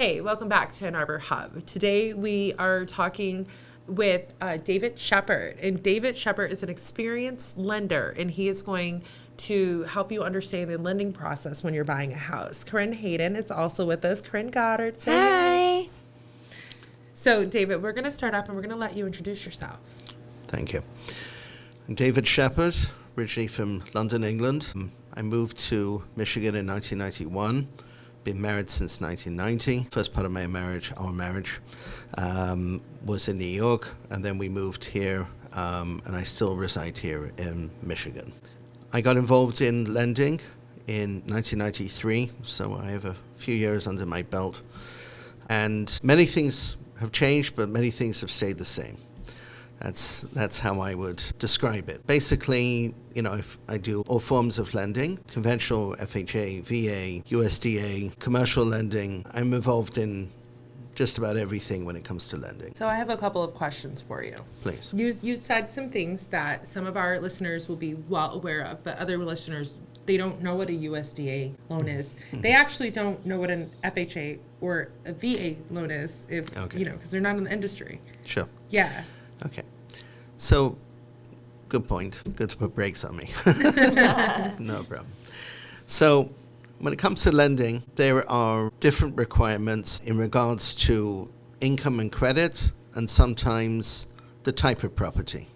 Hey, welcome back to an Arbor Hub. Today we are talking with David Sheppard. And David Sheppard is an experienced lender, and he is going to help you understand the lending process when you're buying a house. Corinne Hayden is also with us. Corinne Goddard. Say Hi. So, David, we're going to start off and we're going to let you introduce yourself. Thank you. I'm David Sheppard, originally from London, England. I moved to Michigan in 1991. Been married since 1990. First part of my marriage, our marriage, was in New York, and then we moved here, and I still reside here in Michigan. I got involved in lending in 1993, so I have a few years under my belt. And many things have changed, but many things have stayed the same. That's how I would describe it. Basically, if I do all forms of lending, conventional FHA, VA, USDA, commercial lending. I'm involved in just about everything when it comes to lending. So I have a couple of questions for you. Please. You said some things that some of our listeners will be well aware of, but other listeners, they don't know what a USDA loan is. They actually don't know what an FHA or a VA loan is, because they're not in the industry. Sure. Yeah. Okay. So, good point. Good to put brakes on me. No problem. So, when it comes to lending, there are different requirements in regards to income and credit, and sometimes the type of property.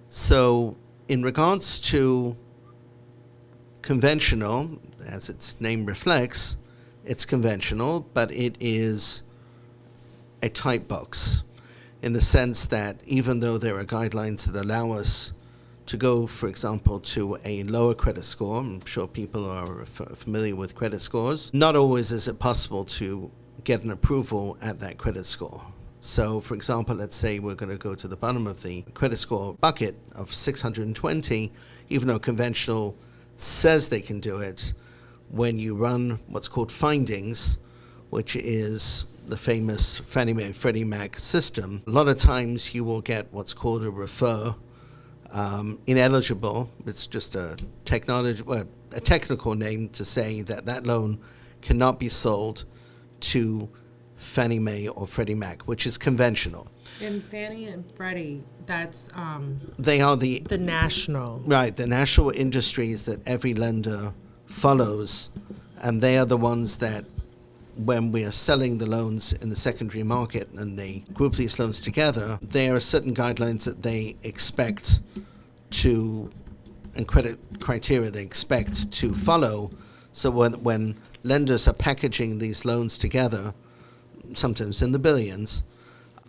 So, in regards to conventional, as its name reflects, it's conventional, but it is a tight box, in the sense that even though there are guidelines that allow us to go, for example, to a lower credit score, I'm sure people are familiar with credit scores, not always is it possible to get an approval at that credit score. So, for example, let's say we're going to go to the bottom of the credit score bucket of 620, even though conventional says they can do it, when you run what's called findings, which is the famous Fannie Mae and Freddie Mac system, a lot of times you will get what's called a refer ineligible. It's just a technical name to say that loan cannot be sold to Fannie Mae or Freddie Mac, which is conventional. And Fannie and Freddie, that's they are the national. Right, the national industries that every lender follows, and they are the ones that, when we are selling the loans in the secondary market and they group these loans together, there are certain guidelines that they expect to, and credit criteria they expect to follow. So when lenders are packaging these loans together, sometimes in the billions,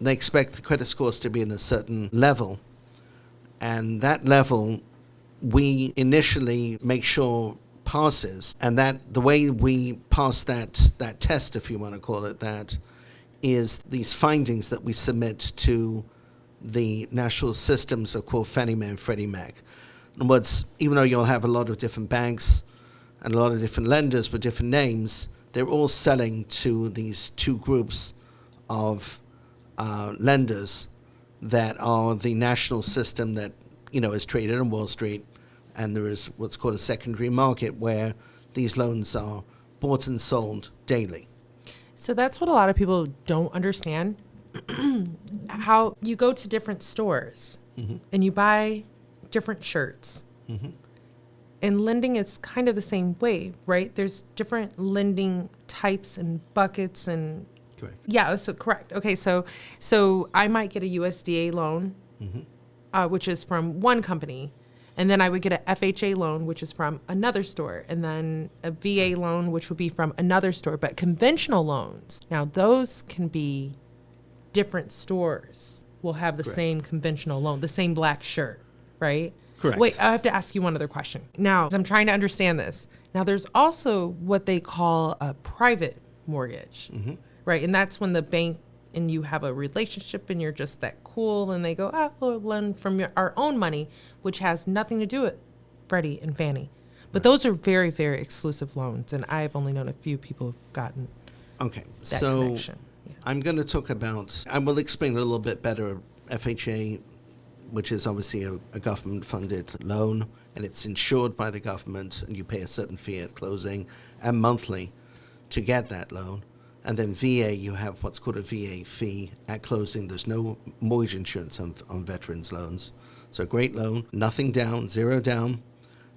they expect the credit scores to be in a certain level. And that level, we initially make sure passes, and that the way we pass that test, if you want to call it that, is these findings that we submit to the national systems of called Fannie Mae and Freddie Mac. In other words, even though you'll have a lot of different banks and a lot of different lenders with different names, they're all selling to these two groups of lenders that are the national system that is traded on Wall Street. And there is what's called a secondary market where these loans are bought and sold daily. So that's what a lot of people don't understand. How you go to different stores and you buy different shirts. And lending is kind of the same way, right? There's different lending types and buckets and... Correct. Yeah, so correct. Okay, so I might get a USDA loan, which is from one company. And then I would get a FHA loan, which is from another store, and then a VA loan, which would be from another store. But conventional loans, now those can be different stores will have the same conventional loan, the same black shirt, right? Correct. Wait, I have to ask you one other question. Now, I'm trying to understand this. Now, there's also what they call a private mortgage, right? And that's when the bank and you have a relationship and you're just that cool and they go, we'll lend from our own money, which has nothing to do with Freddie and Fannie. But those are very, very exclusive loans, and I've only known a few people who've gotten that connection. Yeah. I'm going to talk about, I will explain a little bit better, FHA, which is obviously a government-funded loan, and it's insured by the government, and you pay a certain fee at closing and monthly to get that loan. And then VA, you have what's called a VA fee at closing. There's no mortgage insurance on veterans loans. So great loan, nothing down, zero down.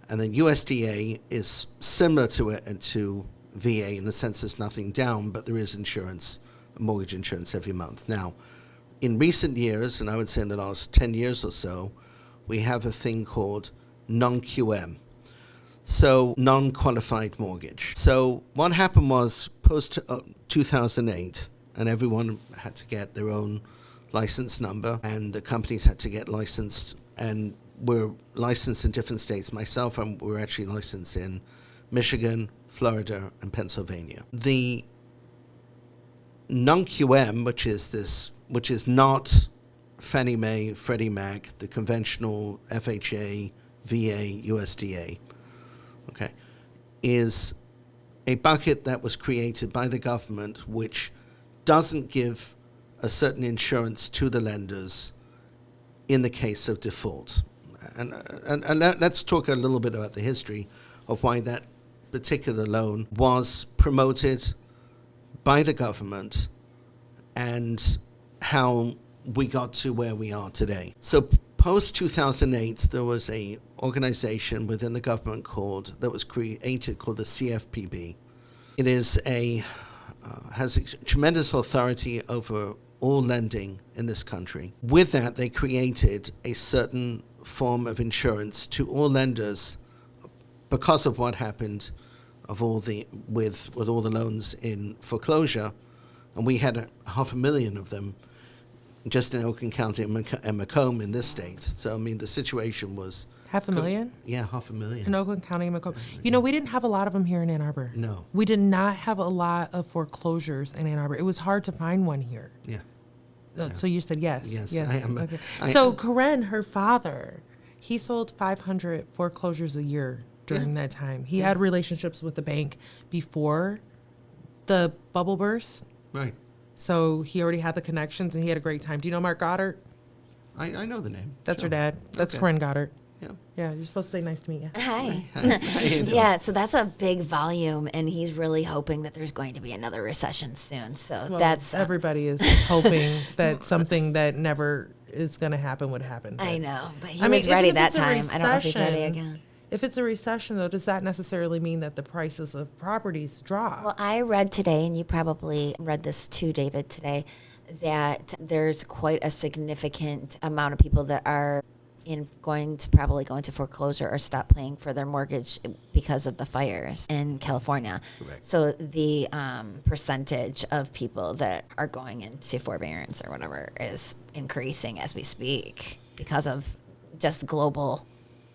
And then USDA is similar to it and to VA in the sense there's nothing down, but there is insurance, mortgage insurance every month. Now, in recent years, and I would say in the last 10 years or so, we have a thing called non-QM. So non-qualified mortgage. So what happened was post 2008, and everyone had to get their own license number, and the companies had to get licensed, and we're licensed in different states. Myself, we're actually licensed in Michigan, Florida, and Pennsylvania. The non-QM, which is not Fannie Mae, Freddie Mac, the conventional FHA, VA, USDA, okay, is a bucket that was created by the government which doesn't give a certain insurance to the lenders in the case of default. And let's talk a little bit about the history of why that particular loan was promoted by the government and how we got to where we are today. So post-2008, there was a organization within the government that was created called the CFPB. It is has a tremendous authority over all lending in this country. With that, they created a certain form of insurance to all lenders because of what happened with all the loans in foreclosure, and we had 500,000 of them just in Oakland County and Macomb in this state. So I mean, the situation was 500,000. Yeah, 500,000 in Oakland County and Macomb. You know, we didn't have a lot of them here in Ann Arbor. No, we did not have a lot of foreclosures in Ann Arbor. It was hard to find one here. Yeah. So you said yes. Yes. I am. Okay. So Karen, her father, he sold 500 foreclosures a year during that time. He had relationships with the bank before the bubble burst. Right. So he already had the connections, and he had a great time. Do you know Mark Goddard? I know the name. That's Sure. your dad. That's Okay. Corinne Goddard. Yeah. Yeah, you're supposed to say nice to meet you. Hi. How you doing? Yeah, so that's a big volume, and he's really hoping that there's going to be another recession soon. So Well, that's everybody is hoping that something that never is going to happen would happen. I know, but he I mean, was ready even if that it's a time. I don't know if he's ready recession, again. If it's a recession, though, does that necessarily mean that the prices of properties drop? Well, I read today, and you probably read this too, David, today, that there's quite a significant amount of people that are probably go into foreclosure or stop paying for their mortgage because of the fires in California. Correct. So the percentage of people that are going into forbearance or whatever is increasing as we speak because of just global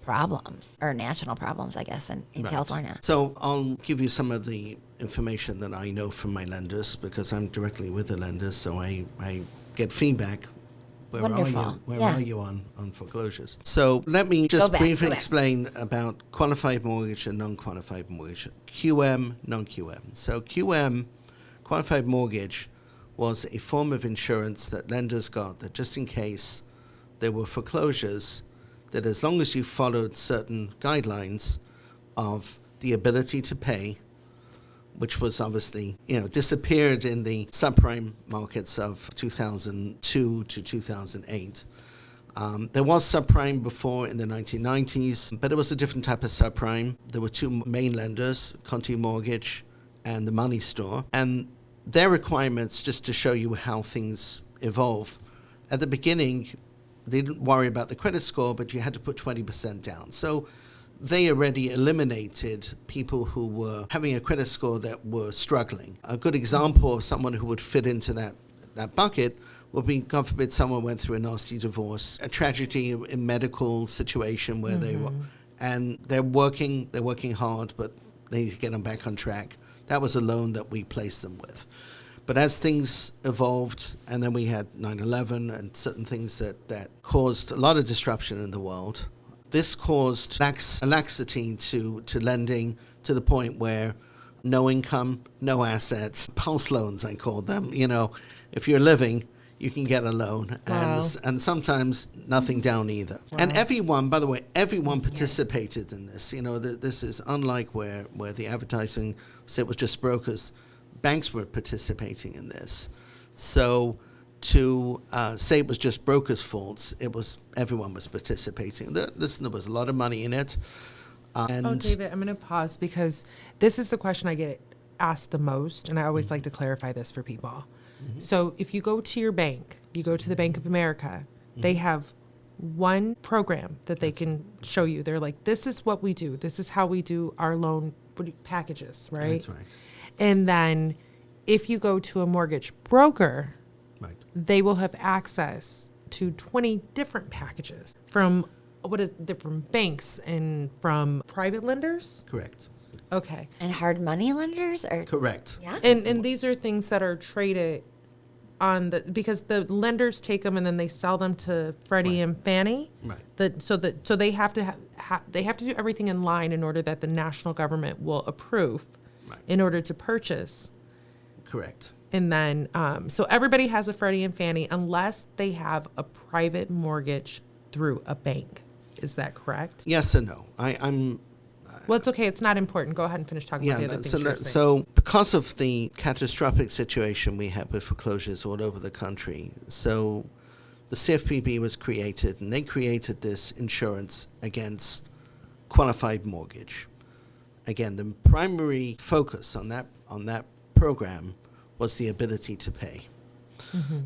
problems or national problems, I guess, in Right. California. So I'll give you some of the information that I know from my lenders because I'm directly with the lenders, so I get feedback. Where Wonderful. are you? Where Yeah. are you on foreclosures? So let me just back, briefly go back. explain about qualified mortgage and non-qualified mortgage. QM, non-QM. So QM, qualified mortgage, was a form of insurance that lenders got that just in case there were foreclosures, that as long as you followed certain guidelines of the ability to pay, which was obviously, disappeared in the subprime markets of 2002 to 2008. There was subprime before in the 1990s, but it was a different type of subprime. There were two main lenders, Conti Mortgage and the Money Store, and their requirements, just to show you how things evolve. At the beginning, they didn't worry about the credit score, but you had to put 20% down. So they already eliminated people who were having a credit score that were struggling. A good example of someone who would fit into that bucket would be, God forbid, someone went through a nasty divorce, a tragedy in medical situation where they were, and they're working hard, but they need to get them back on track. That was a loan that we placed them with. But as things evolved, and then we had 9/11 and certain things that caused a lot of disruption in the world, this caused a laxity to lending to the point where no income, no assets, pulse loans, I called them. If you're living, you can get a loan, Wow. and sometimes nothing down either. Wow. And everyone, by the way, participated in this. This is unlike where the advertising said it was just brokers. banks were participating in this. So to say it was just brokers' faults, everyone was participating. Listen, there was a lot of money in it. David, I'm going to pause because this is the question I get asked the most, and I always like to clarify this for people. So if you go to your bank, you go to the Bank of America, they have one program that they can show you. They're like, this is what we do. This is how we do our loan packages, right? That's right. And then if you go to a mortgage broker, Right. they will have access to 20 different packages from different banks and from private lenders. Correct. Okay. And hard money lenders are Correct. yeah. And these are things that are traded on because the lenders take them and then they sell them to Freddie and Fannie. Right. So they have to they have to do everything in line in order that the national government will approve Right. in order to purchase. Correct. And then so everybody has a Freddie and Fannie unless they have a private mortgage through a bank. Is that correct? Yes and no. I'm Well, it's okay. It's not important. Go ahead and finish talking about the other things you're saying. So because of the catastrophic situation we have with foreclosures all over the country, so the CFPB was created, and they created this insurance against qualified mortgage. Again, the primary focus on that program was the ability to pay.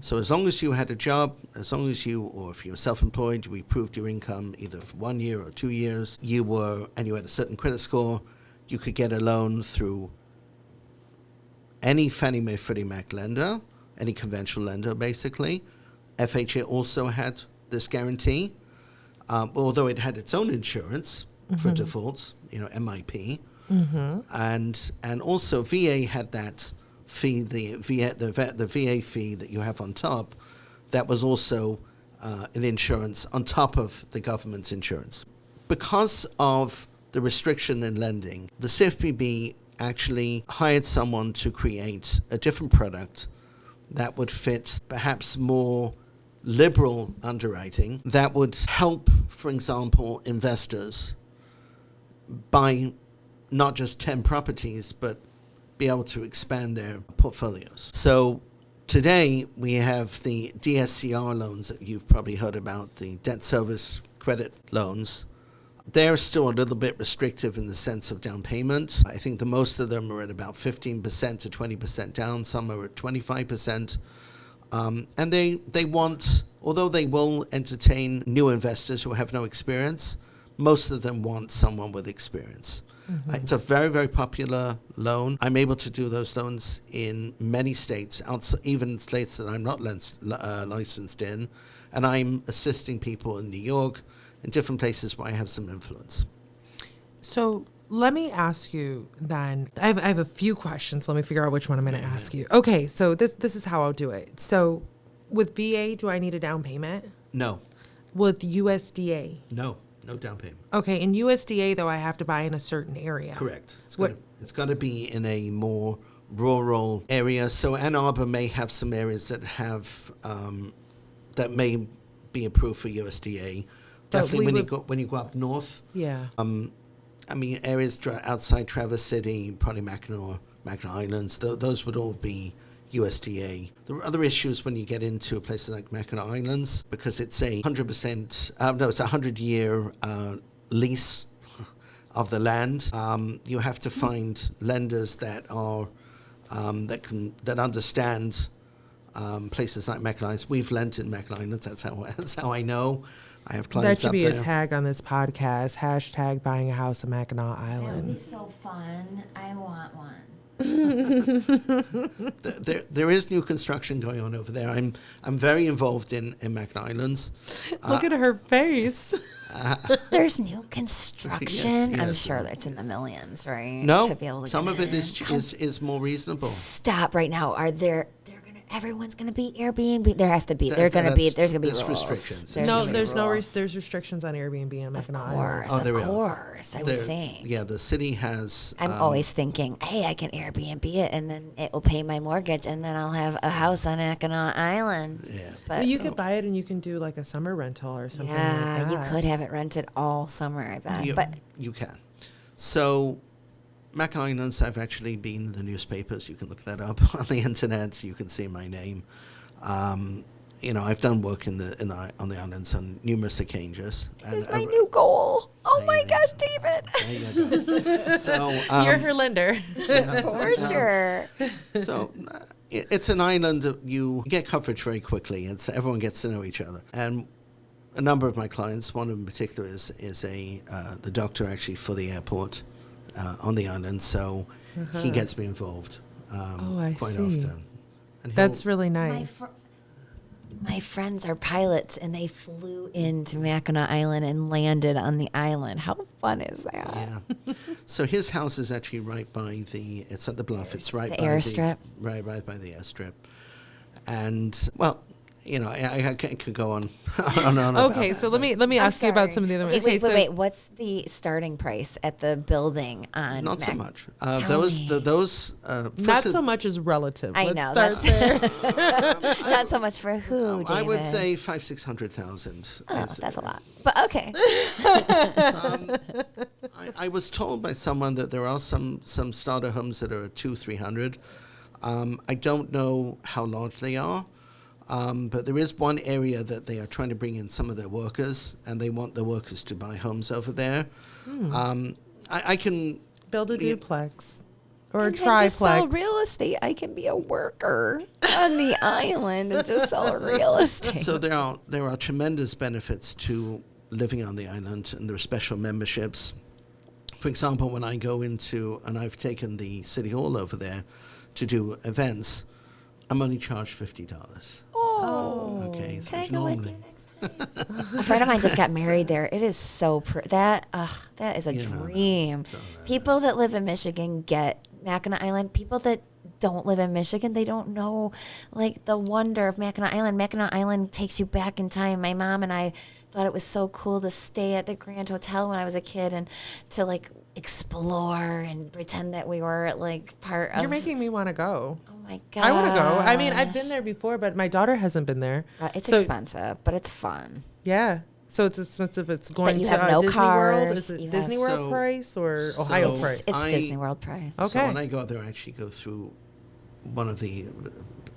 So as long as you had a job, as long as or if you were self-employed, we proved your income either for 1 year or 2 years, and you had a certain credit score, you could get a loan through any Fannie Mae Freddie Mac lender, any conventional lender, basically. FHA also had this guarantee, although it had its own insurance for defaults, MIP, and also VA had that fee, the VA fee that you have on top, that was also an insurance on top of the government's insurance. Because of the restriction in lending, the CFPB actually hired someone to create a different product that would fit perhaps more liberal underwriting that would help, for example, investors buy not just 10 properties, but be able to expand their portfolios. So today we have the DSCR loans that you've probably heard about, the debt service credit loans. They're still a little bit restrictive in the sense of down payment. I think the most of them are at about 15% to 20% down. Some are at 25%. And they want, although they will entertain new investors who have no experience, most of them want someone with experience. It's a very, very popular loan. I'm able to do those loans in many states, even states that I'm not licensed in. And I'm assisting people in New York, in different places where I have some influence. So let me ask you then. I have a few questions. Let me figure out which one I'm going to ask you. Okay, so this is how I'll do it. So with VA, do I need a down payment? No. With USDA? No down payment. Okay, in USDA, though, I have to buy in a certain area. Correct. It's got to be in a more rural area. So Ann Arbor may have some areas that have that may be approved for USDA. Definitely when you go up north. Yeah. I mean, areas outside Traverse City, probably Mackinac Islands, those would all be USDA. There are other issues when you get into places like Mackinac Islands because it's a 100-year lease of the land. You have to find lenders that are that understand places like Mackinac Islands. We've lent in Mackinac Islands. That's how I know. I have clients that should be up there. a tag on this podcast. # buying a house in Mackinac That would Island. be so fun. I want one. There is new construction going on over there. I'm very involved in Mackinac Islands. Look at her face. There's new construction. Yes. I'm sure that's in the millions, right? No, To be able to some get of it in. is more reasonable. Stop right now. Everyone's gonna be Airbnb. There has to be. There's gonna be There's rules. restrictions. There's No, gonna be there's rules. there's restrictions on Airbnb in Of Mackinac course, Island. there of are. course. I would think. Yeah, the city has. I'm always thinking, hey, I can Airbnb it, and then it will pay my mortgage, and then I'll have a house on Mackinac Island. Yeah. But You could buy it and you can do like a summer rental or something yeah, like that. you could have it rented all summer. I bet. But You can. So Mackinac Islands, I've actually been in the newspapers. You can look that up on the internet. You can see my name. I've done work on the islands on numerous occasions. It's my new goal. Oh my gosh, David! There you go. So You're her lender. For sure. So it's an island that you get coverage very quickly. Everyone gets to know each other. And a number of my clients, one in particular is the doctor actually for the airport on the island. So he gets me involved quite often. And That's really nice. My friends are pilots, and they flew into Mackinac Island and landed on the island. How fun is that? Yeah. So his house is actually right by it's at the bluff. It's right the by airstrip. Right by the airstrip. And, well, I could go on and on about Okay, that, so let me ask you about some of the other ones. Wait. What's the starting price at the building on Not so much. Those Not so much is relative. I Let's know, start there. not so much for who, David? I would say 500,000-600,000. Oh, that's a lot. But okay. I was told by someone that there are some starter homes that are 200-300. I don't know how large they are. But there is one area that they are trying to bring in some of their workers, and they want the workers to buy homes over there. I can Build a duplex or a And just sell triplex. real estate. I can be a worker on the island and just sell real estate. So there are tremendous benefits to living on the island, and there are special memberships. For example, when I go into, and I've taken the city hall over there to do events, I'm only charged $50. Oh, Okay, so can I it's go with normally- you next time? A friend of mine just got married there. It is so that is a dream. People that live in Michigan get Mackinac Island. People that don't live in Michigan, they don't know like the wonder of Mackinac Island. Mackinac Island takes you back in time. My mom and I thought it was so cool to stay at the Grand Hotel when I was a kid and to like explore and pretend that we were like part of. You're making me want to go. Oh my god! I want to go. I mean, I've been there before, but my daughter hasn't been there. It's So- expensive, but it's fun. Yeah. So it's expensive. It's going you to have no Disney World. cars, Is it you Disney have- World So- price or so Ohio it's- price? It's I- Disney World price. Okay. So when I go out there, I actually go through one of the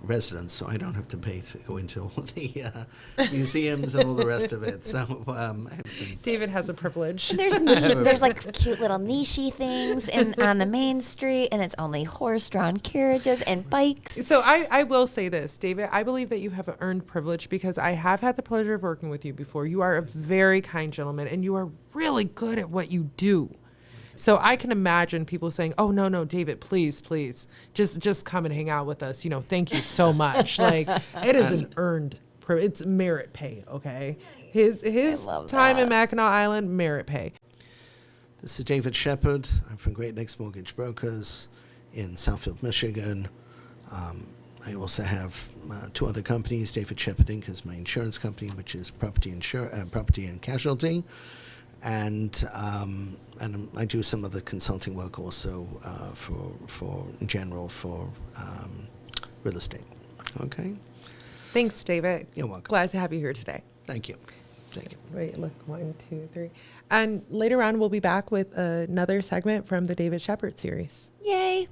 residents, so I don't have to pay to go into all the museums and all the rest of it. So I have some David has a privilege. There's like cute little nichey things on the main street, and it's only horse-drawn carriages and bikes. So I will say this, David, I believe that you have an earned privilege because I have had the pleasure of working with you before. You are a very kind gentleman, and you are really good at what you do. So I can imagine people saying, "Oh no, David, please, just come and hang out with us. Thank you so much." Like it is an earned, it's merit pay. Okay, his love time that. in Mackinac Island, merit pay. This is David Sheppard. I'm from Great Lakes Mortgage Brokers in Southfield, Michigan. I also have two other companies. David Sheppard Inc. is my insurance company, which is property and casualty, and I do some other consulting work also for in general for real estate. Okay, Thanks, David. You're welcome. Glad to have you here today. thank you. Thank you. Wait, look, 1, 2, 3. And later on, we'll be back with another segment from the David Sheppard series. Yay!